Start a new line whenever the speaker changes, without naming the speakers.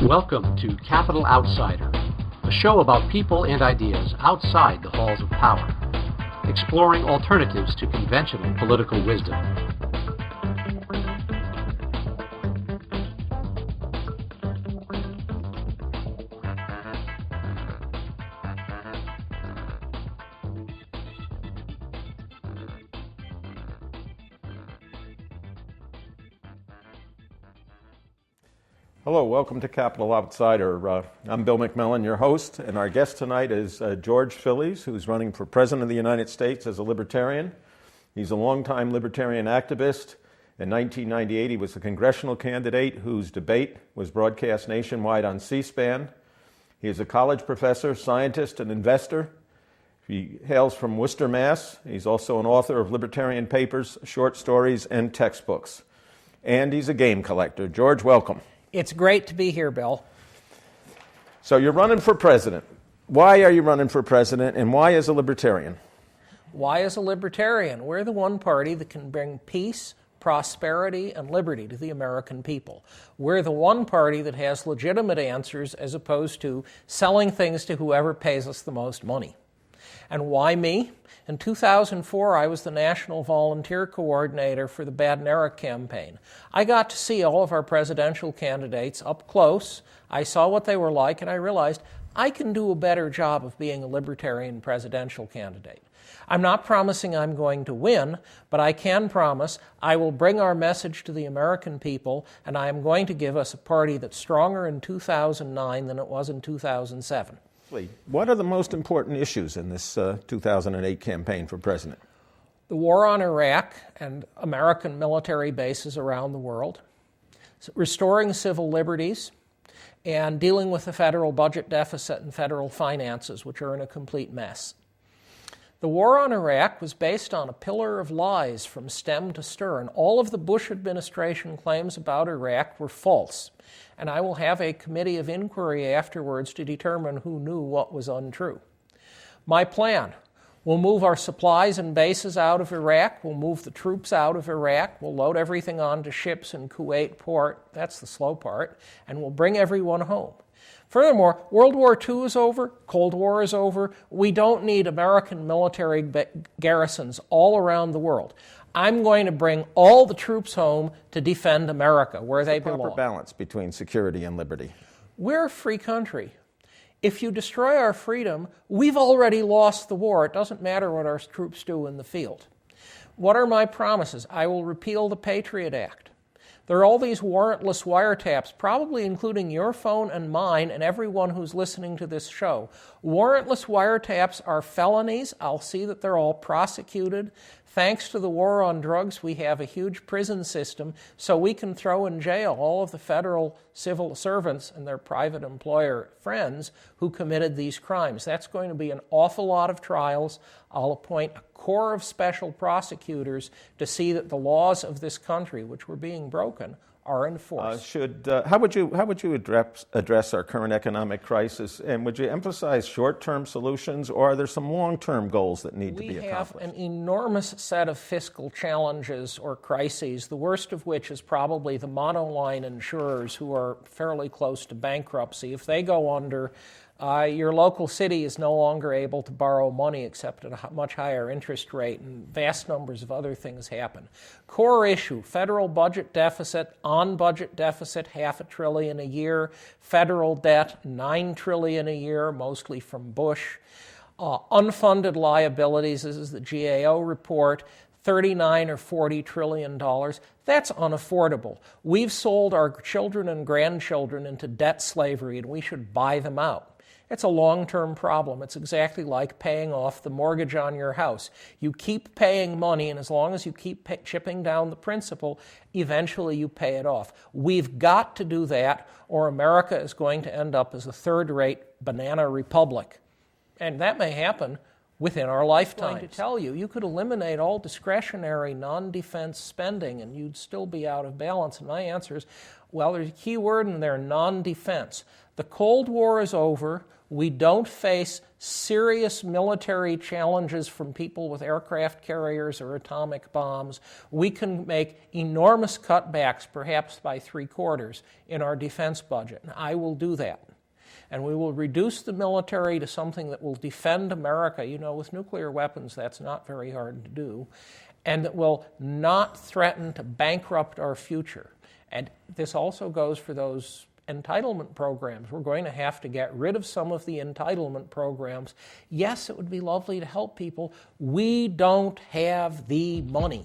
Welcome to Capital Outsider, a show about people and ideas outside the halls of power, exploring alternatives to conventional political wisdom.
Hello, welcome to Capital Outsider. I'm Bill McMillen, your host, and our guest tonight is George Phillies, who's running for President of the United States as a Libertarian. He's a longtime Libertarian activist. In 1998, he was a congressional candidate whose debate was broadcast nationwide on C-SPAN. He is a college professor, scientist, and investor. He hails from Worcester, Mass. He's also an author of libertarian papers, short stories, and textbooks. And he's a game collector. George, welcome.
It's great to be here, Bill.
So you're running for president. Why are you running for president, and why as a libertarian?
Why as a libertarian? We're the one party that can bring peace, prosperity, and liberty to the American people. We're the one party that has legitimate answers as opposed to selling things to whoever pays us the most money. And why me? In 2004, I was the National Volunteer Coordinator for the Badnera campaign. I got to see all of our presidential candidates up close. I saw what they were like, and I realized I can do a better job of being a libertarian presidential candidate. I'm not promising I'm going to win, but I can promise I will bring our message to the American people, and I am going to give us a party that's stronger in 2009 than it was in 2007.
What are the most important issues in this 2008 campaign for president?
The war on Iraq and American military bases around the world, restoring civil liberties, and dealing with the federal budget deficit and federal finances, which are in a complete mess. The war on Iraq was based on a pillar of lies from stem to stern. All of the Bush administration claims about Iraq were false, and I will have a committee of inquiry afterwards to determine who knew what was untrue. My plan: we'll move our supplies and bases out of Iraq, we'll move the troops out of Iraq, we'll load everything onto ships in Kuwait port, that's the slow part, and we'll bring everyone home. Furthermore, World War II is over, Cold War is over. We don't need American military garrisons all around the world. I'm going to bring all the troops home to defend America, where they belong.
Proper balance between security and liberty.
We're a free country. If you destroy our freedom, we've already lost the war. It doesn't matter what our troops do in the field. What are my promises? I will repeal the Patriot Act. There are all these warrantless wiretaps, probably including your phone and mine and everyone who's listening to this show. Warrantless wiretaps are felonies. I'll see that they're all prosecuted. Thanks to the war on drugs, we have a huge prison system, so we can throw in jail all of the federal civil servants and their private employer friends who committed these crimes. That's going to be an awful lot of trials. I'll appoint a corps of special prosecutors to see that the laws of this country, which were being broken, are enforced.
How would you address our current economic crisis, and would you emphasize short-term solutions, or are there some long-term goals that need to be accomplished?
We have an enormous set of fiscal challenges or crises, the worst of which is probably the monoline insurers who are fairly close to bankruptcy. If they go under, your local city is no longer able to borrow money except at a much higher interest rate, and vast numbers of other things happen. Core issue: federal budget deficit, on-budget deficit, $500 billion a year, federal debt, $9 trillion a year, mostly from Bush. Unfunded liabilities, this is the GAO report, $39 or $40 trillion. That's unaffordable. We've sold our children and grandchildren into debt slavery, and we should buy them out. It's a long-term problem. It's exactly like paying off the mortgage on your house. You keep paying money, and as long as you keep chipping down the principal, eventually you pay it off. We've got to do that, or America is going to end up as a third-rate banana republic. And that may happen within our lifetime. To tell you, you could eliminate all discretionary non-defense spending and you'd still be out of balance. And my answer is, well, there's a key word in there, non-defense. The Cold War is over. We don't face serious military challenges from people with aircraft carriers or atomic bombs. We can make enormous cutbacks, perhaps by 3/4, in our defense budget. And I will do that. And we will reduce the military to something that will defend America. You know, with nuclear weapons, that's not very hard to do. And that will not threaten to bankrupt our future. And this also goes for those entitlement programs. We're going to have to get rid of some of the entitlement programs. Yes, it would be lovely to help people. We don't have the money.